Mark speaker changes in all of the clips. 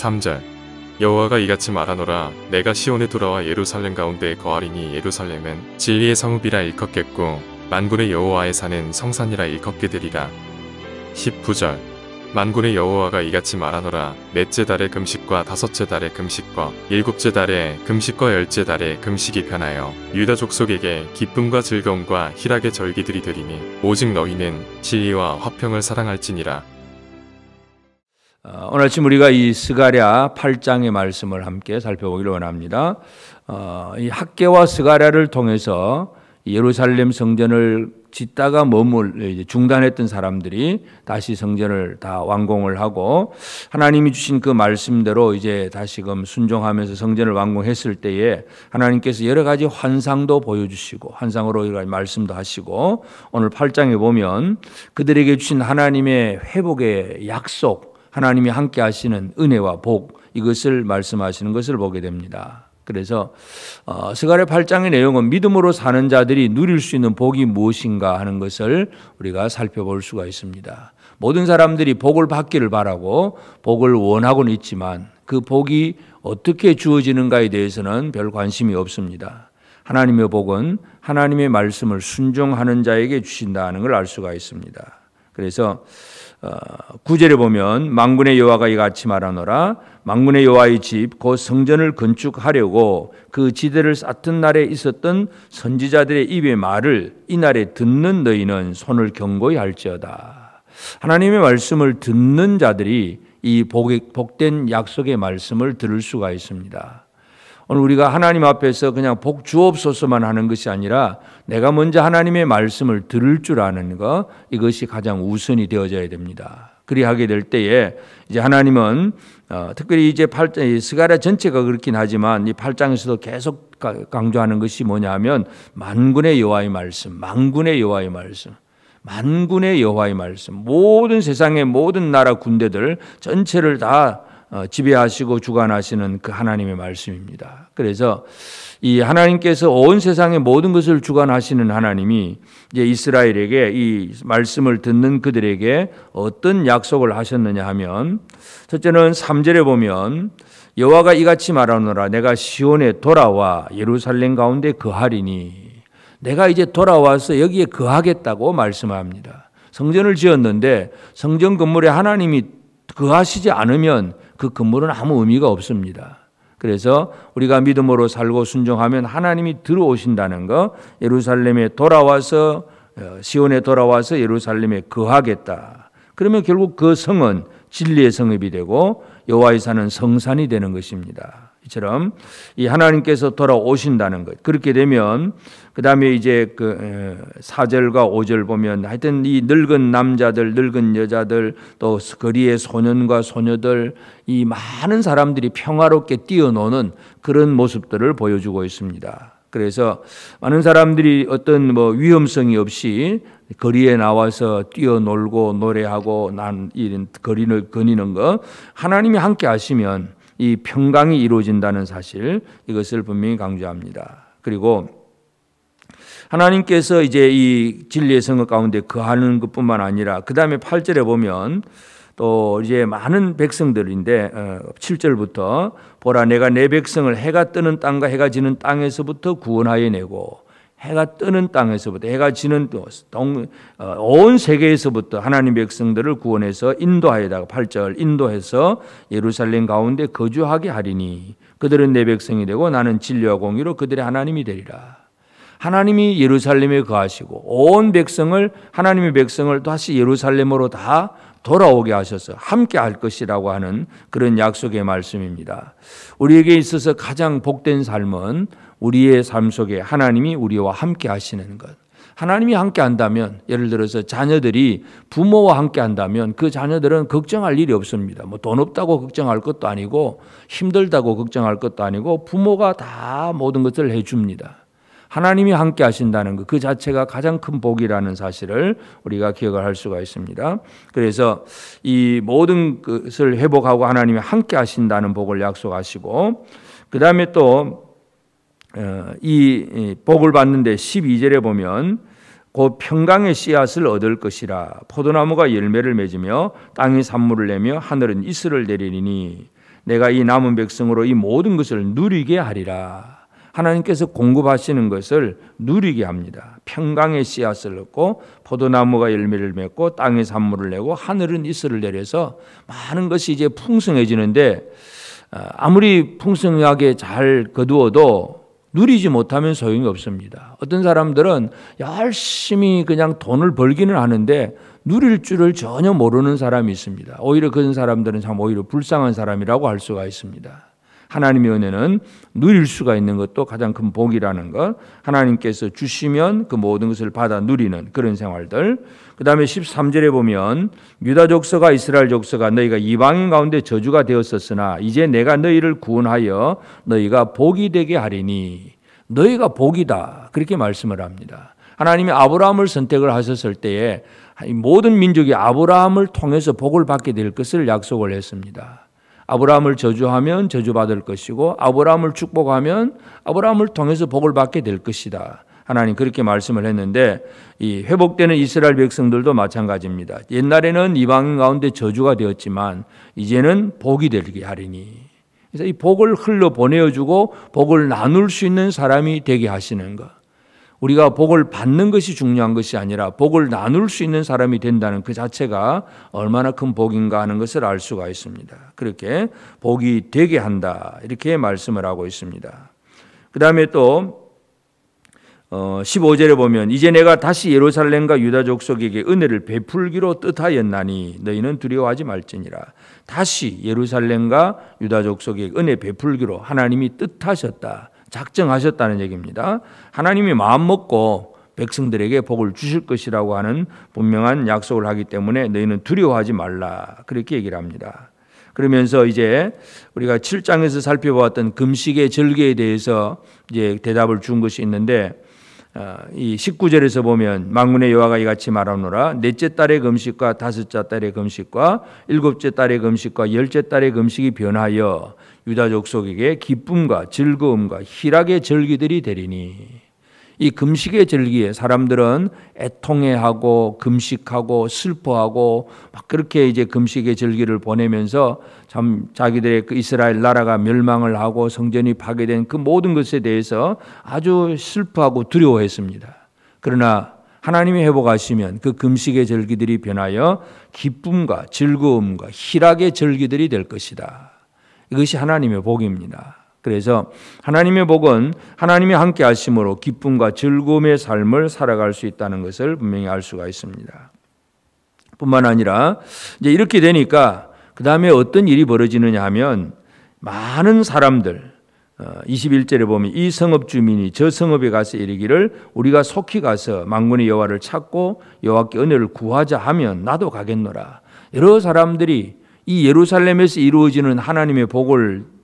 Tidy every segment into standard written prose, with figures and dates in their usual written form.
Speaker 1: 3절 여호와가 이같이 말하노라 내가 시온에 돌아와 예루살렘 가운데 거하리니 예루살렘은 진리의 성읍이라 일컫겠고 만군의 여호와의 산은 성산이라 일컫게 되리라. 19절 만군의 여호와가 이같이 말하노라 넷째 달에 금식과 다섯째 달에 금식과 일곱째 달에 금식과 열째 달에 금식이 편하여 유다 족속에게 기쁨과 즐거움과 희락의 절기들이 되리니 오직 너희는 진리와 화평을 사랑할지니라.
Speaker 2: 오늘 아침 우리가 이 스가랴 8장의 말씀을 함께 살펴보기를 원합니다. 이 학개와 스가랴를 통해서 예루살렘 성전을 짓다가 중단했던 사람들이 다시 성전을 다 완공을 하고 하나님이 주신 그 말씀대로 이제 다시금 순종하면서 성전을 완공했을 때에 하나님께서 여러 가지 환상도 보여주시고 환상으로 여러 가지 말씀도 하시고 오늘 8장에 보면 그들에게 주신 하나님의 회복의 약속, 하나님이 함께 하시는 은혜와 복, 이것을 말씀하시는 것을 보게 됩니다. 그래서 스가랴 8장의 내용은 믿음으로 사는 자들이 누릴 수 있는 복이 무엇인가 하는 것을 우리가 살펴볼 수가 있습니다. 모든 사람들이 복을 받기를 바라고 복을 원하고는 있지만 그 복이 어떻게 주어지는가에 대해서는 별 관심이 없습니다. 하나님의 복은 하나님의 말씀을 순종하는 자에게 주신다는 걸 알 수가 있습니다. 그래서 9절에 보면 만군의 여호와가 이같이 말하노라 만군의 여호와의 집 곧 성전을 건축하려고 그 지대를 쌓던 날에 있었던 선지자들의 입의 말을 이날에 듣는 너희는 손을 견고히 할지어다. 하나님의 말씀을 듣는 자들이 이 복된 약속의 말씀을 들을 수가 있습니다. 오늘 우리가 하나님 앞에서 그냥 복 주옵소서만 하는 것이 아니라 내가 먼저 하나님의 말씀을 들을 줄 아는 것, 이것이 가장 우선이 되어져야 됩니다. 그리하게 될 때에 이제 하나님은 특별히 이제 스가랴 전체가 그렇긴 하지만 이 8장에서도 계속 강조하는 것이 뭐냐면 만군의 여호와의 말씀, 만군의 여호와의 말씀, 만군의 여호와의 말씀, 모든 세상의 모든 나라 군대들 전체를 다 지배하시고 주관하시는 그 하나님의 말씀입니다. 그래서 이 하나님께서 온 세상의 모든 것을 주관하시는 하나님이 이제 이스라엘에게 이 말씀을 듣는 그들에게 어떤 약속을 하셨느냐 하면 첫째는 3절에 보면 여호와가 이같이 말하노라 내가 시온에 돌아와 예루살렘 가운데 거하리니 내가 이제 돌아와서 여기에 거하겠다고 말씀합니다. 성전을 지었는데 성전 건물에 하나님이 거하시지 않으면 그 건물은 아무 의미가 없습니다. 그래서 우리가 믿음으로 살고 순종하면 하나님이 들어오신다는 것, 예루살렘에 돌아와서 시온에 돌아와서 예루살렘에 거하겠다. 그러면 결국 그 성은 진리의 성읍이 되고 여호와의 산은 성산이 되는 것입니다. 이처럼 이 하나님께서 돌아오신다는 것. 그렇게 되면 그 다음에 이제 그 4절과 5절 보면 하여튼 이 늙은 남자들, 늙은 여자들, 또 거리의 소년과 소녀들, 이 많은 사람들이 평화롭게 뛰어노는 그런 모습들을 보여주고 있습니다. 그래서 많은 사람들이 어떤 위험성이 없이 거리에 나와서 뛰어놀고 노래하고 이런 거리를 거니는 것, 하나님이 함께 하시면 이 평강이 이루어진다는 사실, 이것을 분명히 강조합니다. 그리고 하나님께서 이제 이 진리의 성읍 가운데 거하는 것뿐만 아니라 그 다음에 8절에 보면 또 이제 많은 백성들인데 7절부터 보라 내가 내 백성을 해가 뜨는 땅과 해가 지는 땅에서부터 구원하여 내고 해가 뜨는 땅에서부터 해가 지는 온 세계에서부터 하나님 백성들을 구원해서 인도하여다가 8절 인도해서 예루살렘 가운데 거주하게 하리니 그들은 내 백성이 되고 나는 진리와 공의로 그들의 하나님이 되리라. 하나님이 예루살렘에 거하시고 온 백성을 하나님의 백성을 다시 예루살렘으로 다 돌아오게 하셔서 함께 할 것이라고 하는 그런 약속의 말씀입니다. 우리에게 있어서 가장 복된 삶은 우리의 삶 속에 하나님이 우리와 함께 하시는 것. 하나님이 함께 한다면 예를 들어서 자녀들이 부모와 함께 한다면 그 자녀들은 걱정할 일이 없습니다. 돈 없다고 걱정할 것도 아니고 힘들다고 걱정할 것도 아니고 부모가 다 모든 것을 해줍니다. 하나님이 함께 하신다는 것, 그 자체가 가장 큰 복이라는 사실을 우리가 기억을 할 수가 있습니다. 그래서 이 모든 것을 회복하고 하나님이 함께 하신다는 복을 약속하시고 그 다음에 또 이 복을 받는데 12절에 보면 곧 평강의 씨앗을 얻을 것이라 포도나무가 열매를 맺으며 땅이 산물을 내며 하늘은 이슬을 내리니 내가 이 남은 백성으로 이 모든 것을 누리게 하리라. 하나님께서 공급하시는 것을 누리게 합니다. 평강의 씨앗을 넣고 포도나무가 열매를 맺고 땅에 산물을 내고 하늘은 이슬을 내려서 많은 것이 이제 풍성해지는데 아무리 풍성하게 잘 거두어도 누리지 못하면 소용이 없습니다. 어떤 사람들은 열심히 그냥 돈을 벌기는 하는데 누릴 줄을 전혀 모르는 사람이 있습니다. 오히려 그런 사람들은 참 오히려 불쌍한 사람이라고 할 수가 있습니다. 하나님의 은혜는 누릴 수가 있는 것도 가장 큰 복이라는 것, 하나님께서 주시면 그 모든 것을 받아 누리는 그런 생활들. 그 다음에 13절에 보면 유다 족속과 이스라엘 족속아 너희가 이방인 가운데 저주가 되었었으나 이제 내가 너희를 구원하여 너희가 복이 되게 하리니. 너희가 복이다, 그렇게 말씀을 합니다. 하나님이 아브라함을 선택을 하셨을 때에 모든 민족이 아브라함을 통해서 복을 받게 될 것을 약속을 했습니다. 아브라함을 저주하면 저주받을 것이고 아브라함을 축복하면 아브라함을 통해서 복을 받게 될 것이다. 하나님 그렇게 말씀을 했는데 이 회복되는 이스라엘 백성들도 마찬가지입니다. 옛날에는 이방인 가운데 저주가 되었지만 이제는 복이 되게 하리니. 그래서 이 복을 흘러 보내어주고 복을 나눌 수 있는 사람이 되게 하시는 것. 우리가 복을 받는 것이 중요한 것이 아니라 복을 나눌 수 있는 사람이 된다는 그 자체가 얼마나 큰 복인가 하는 것을 알 수가 있습니다. 그렇게 복이 되게 한다, 이렇게 말씀을 하고 있습니다. 그 다음에 또 15절에 보면 이제 내가 다시 예루살렘과 유다 족속에게 은혜를 베풀기로 뜻하였나니 너희는 두려워하지 말지니라. 다시 예루살렘과 유다 족속에게 은혜 베풀기로 하나님이 뜻하셨다, 작정하셨다는 얘기입니다. 하나님이 마음먹고 백성들에게 복을 주실 것이라고 하는 분명한 약속을 하기 때문에 너희는 두려워하지 말라, 그렇게 얘기를 합니다. 그러면서 이제 우리가 7장에서 살펴보았던 금식의 절기에 대해서 이제 대답을 준 것이 있는데 이 19절에서 보면 만군의 여호와가 이같이 말하노라. 넷째 달의 금식과 다섯째 달의 금식과 일곱째 달의 금식과 열째 달의 금식이 변하여 유다 족속에게 기쁨과 즐거움과 희락의 절기들이 되리니. 이 금식의 절기에 사람들은 애통해하고 금식하고 슬퍼하고 막 그렇게 이제 금식의 절기를 보내면서 참 자기들의 그 이스라엘 나라가 멸망을 하고 성전이 파괴된 그 모든 것에 대해서 아주 슬퍼하고 두려워했습니다. 그러나 하나님이 회복하시면 그 금식의 절기들이 변하여 기쁨과 즐거움과 희락의 절기들이 될 것이다. 이것이 하나님의 복입니다. 그래서 하나님의 복은 하나님이 함께 하심으로 기쁨과 즐거움의 삶을 살아갈 수 있다는 것을 분명히 알 수가 있습니다. 뿐만 아니라 이제 이렇게 되니까 그 다음에 어떤 일이 벌어지느냐 하면 많은 사람들 21절에 보면 이 성읍 주민이 저 성읍에 가서 이르기를 우리가 속히 가서 만군의 여호와를 찾고 여호와께 은혜를 구하자 하면 나도 가겠노라. 여러 사람들이 이 예루살렘에서 이루어지는 하나님의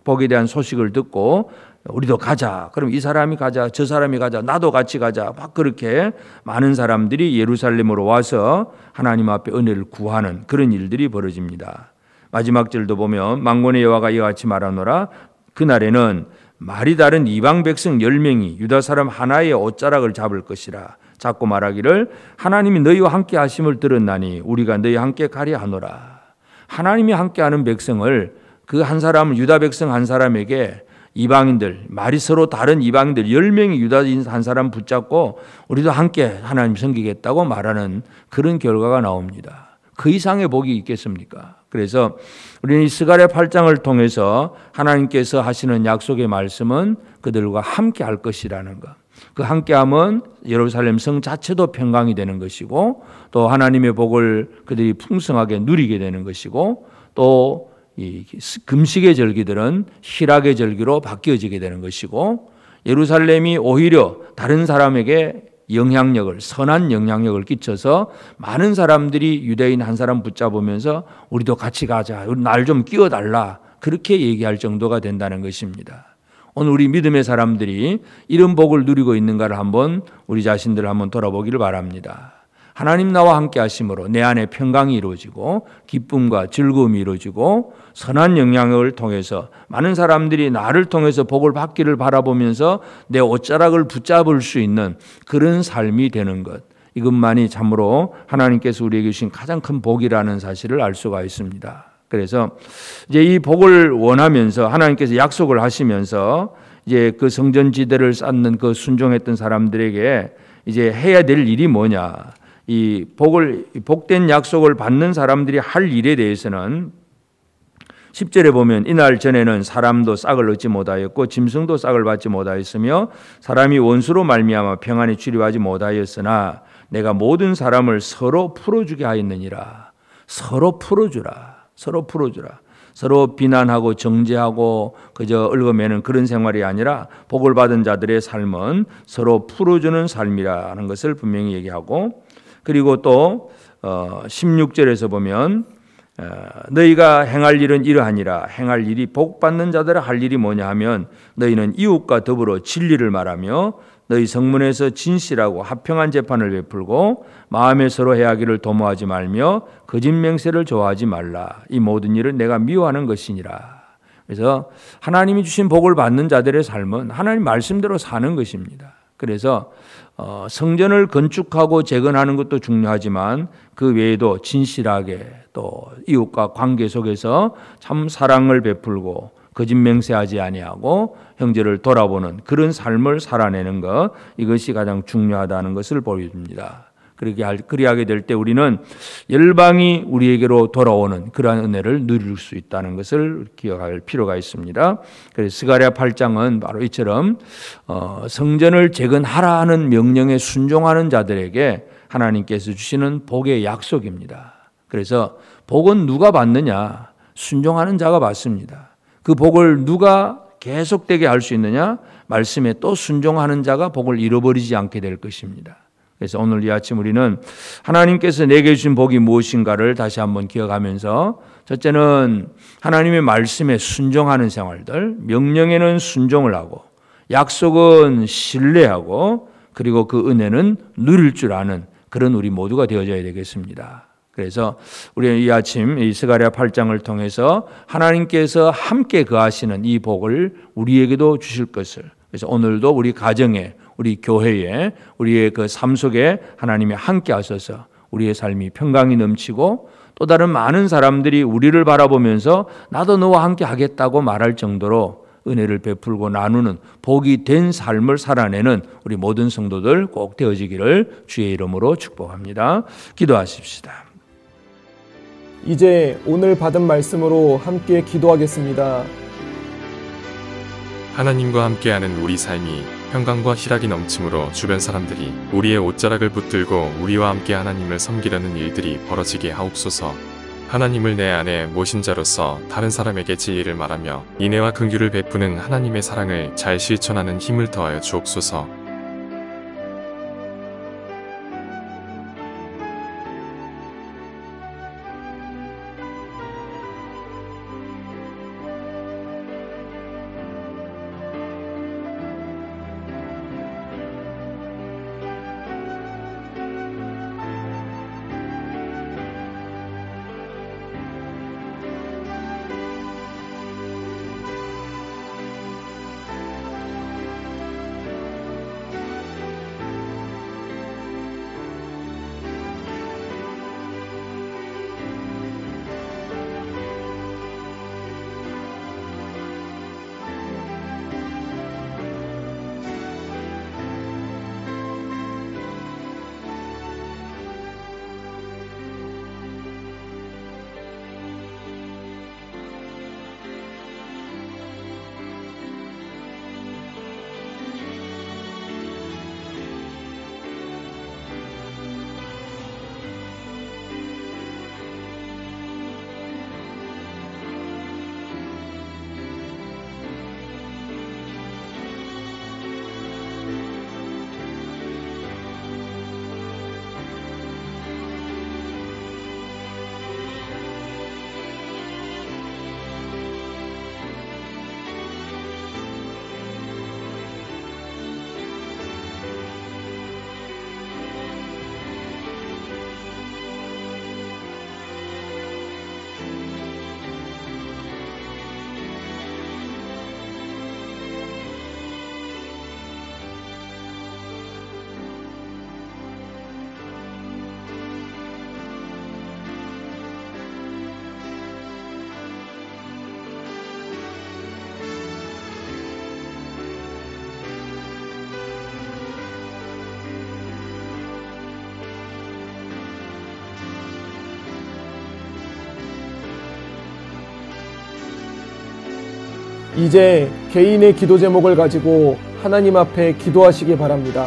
Speaker 2: 복에 대한 소식을 듣고 우리도 가자. 그럼 이 사람이 가자, 저 사람이 가자, 나도 같이 가자. 막 그렇게 많은 사람들이 예루살렘으로 와서 하나님 앞에 은혜를 구하는 그런 일들이 벌어집니다. 마지막 절도 보면 만군의 여호와가 이와 같이 말하노라. 그날에는 말이 다른 이방 백성 10명이 유다 사람 하나의 옷자락을 잡을 것이라. 잡고 말하기를 하나님이 너희와 함께 하심을 들었나니 우리가 너희와 함께 가려 하노라. 하나님이 함께하는 백성을 그 한 사람 유다 백성 한 사람에게 이방인들 말이 서로 다른 이방인들 10명이 유다인 한 사람 붙잡고 우리도 함께 하나님 섬기겠다고 말하는 그런 결과가 나옵니다. 그 이상의 복이 있겠습니까? 그래서 우리는 이 스가랴 8장을 통해서 하나님께서 하시는 약속의 말씀은 그들과 함께 할 것이라는 것. 그 함께함은 예루살렘 성 자체도 평강이 되는 것이고 또 하나님의 복을 그들이 풍성하게 누리게 되는 것이고 또 이 금식의 절기들은 희락의 절기로 바뀌어지게 되는 것이고 예루살렘이 오히려 다른 사람에게 영향력을 선한 영향력을 끼쳐서 많은 사람들이 유대인 한 사람 붙잡으면서 우리도 같이 가자, 날 좀 끼워달라 그렇게 얘기할 정도가 된다는 것입니다. 오늘 우리 믿음의 사람들이 이런 복을 누리고 있는가를 한번 우리 자신들을 한번 돌아보기를 바랍니다. 하나님 나와 함께 하심으로 내 안에 평강이 이루어지고 기쁨과 즐거움이 이루어지고 선한 영향을 통해서 많은 사람들이 나를 통해서 복을 받기를 바라보면서 내 옷자락을 붙잡을 수 있는 그런 삶이 되는 것. 이것만이 참으로 하나님께서 우리에게 주신 가장 큰 복이라는 사실을 알 수가 있습니다. 그래서 이제 이 복을 원하면서 하나님께서 약속을 하시면서 이제 그 성전 지대를 쌓는 그 순종했던 사람들에게 이제 해야 될 일이 뭐냐? 이 복된 약속을 받는 사람들이 할 일에 대해서는 10절에 보면 이날 전에는 사람도 싹을 얻지 못하였고 짐승도 싹을 받지 못하였으며 사람이 원수로 말미암아 평안에 출입하지 못하였으나 내가 모든 사람을 서로 풀어주게 하였느니라. 서로 풀어주라. 서로 풀어주라. 서로 비난하고 정죄하고 그저 얽어매는 그런 생활이 아니라 복을 받은 자들의 삶은 서로 풀어주는 삶이라는 것을 분명히 얘기하고, 그리고 또 16절에서 보면 너희가 행할 일은 이러하니라. 행할 일이 복받는 자들아 할 일이 뭐냐 하면 너희는 이웃과 더불어 진리를 말하며 너희 성문에서 진실하고 합평한 재판을 베풀고 마음에 서로 해하기를 도모하지 말며 거짓 맹세를 좋아하지 말라. 이 모든 일은 내가 미워하는 것이니라. 그래서 하나님이 주신 복을 받는 자들의 삶은 하나님 말씀대로 사는 것입니다. 그래서 성전을 건축하고 재건하는 것도 중요하지만 그 외에도 진실하게 또 이웃과 관계 속에서 참 사랑을 베풀고 거짓 맹세하지 아니하고 형제를 돌아보는 그런 삶을 살아내는 것, 이것이 가장 중요하다는 것을 보여줍니다. 그리하게 될 때 우리는 열방이 우리에게로 돌아오는 그러한 은혜를 누릴 수 있다는 것을 기억할 필요가 있습니다. 그래서 스가랴 8장은 바로 이처럼 성전을 재건하라 하는 명령에 순종하는 자들에게 하나님께서 주시는 복의 약속입니다. 그래서 복은 누가 받느냐? 순종하는 자가 받습니다. 그 복을 누가 계속되게 할 수 있느냐? 말씀에 또 순종하는 자가 복을 잃어버리지 않게 될 것입니다. 그래서 오늘 이 아침 우리는 하나님께서 내게 주신 복이 무엇인가를 다시 한번 기억하면서, 첫째는 하나님의 말씀에 순종하는 생활들, 명령에는 순종을 하고 약속은 신뢰하고 그리고 그 은혜는 누릴 줄 아는 그런 우리 모두가 되어져야 되겠습니다. 그래서 우리는 이 아침 이 스가랴 8장을 통해서 하나님께서 함께 거하시는 이 복을 우리에게도 주실 것을, 그래서 오늘도 우리 가정에, 우리 교회에, 우리의 그 삶 속에 하나님이 함께 하셔서 우리의 삶이 평강이 넘치고 또 다른 많은 사람들이 우리를 바라보면서 나도 너와 함께 하겠다고 말할 정도로 은혜를 베풀고 나누는 복이 된 삶을 살아내는 우리 모든 성도들 꼭 되어지기를 주의 이름으로 축복합니다. 기도하십시다.
Speaker 3: 이제 오늘 받은 말씀으로 함께 기도하겠습니다.
Speaker 1: 하나님과 함께하는 우리 삶이 평강과 희락이 넘침으로 주변 사람들이 우리의 옷자락을 붙들고 우리와 함께 하나님을 섬기려는 일들이 벌어지게 하옵소서. 하나님을 내 안에 모신 자로서 다른 사람에게 진리를 말하며 인애와 긍휼을 베푸는 하나님의 사랑을 잘 실천하는 힘을 더하여 주옵소서.
Speaker 3: 이제 개인의 기도 제목을 가지고 하나님 앞에 기도하시기 바랍니다.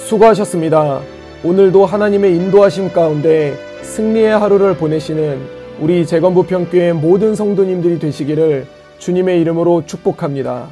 Speaker 3: 수고하셨습니다. 오늘도 하나님의 인도하심 가운데 승리의 하루를 보내시는 우리 재건부평교회 모든 성도님들이 되시기를 주님의 이름으로 축복합니다.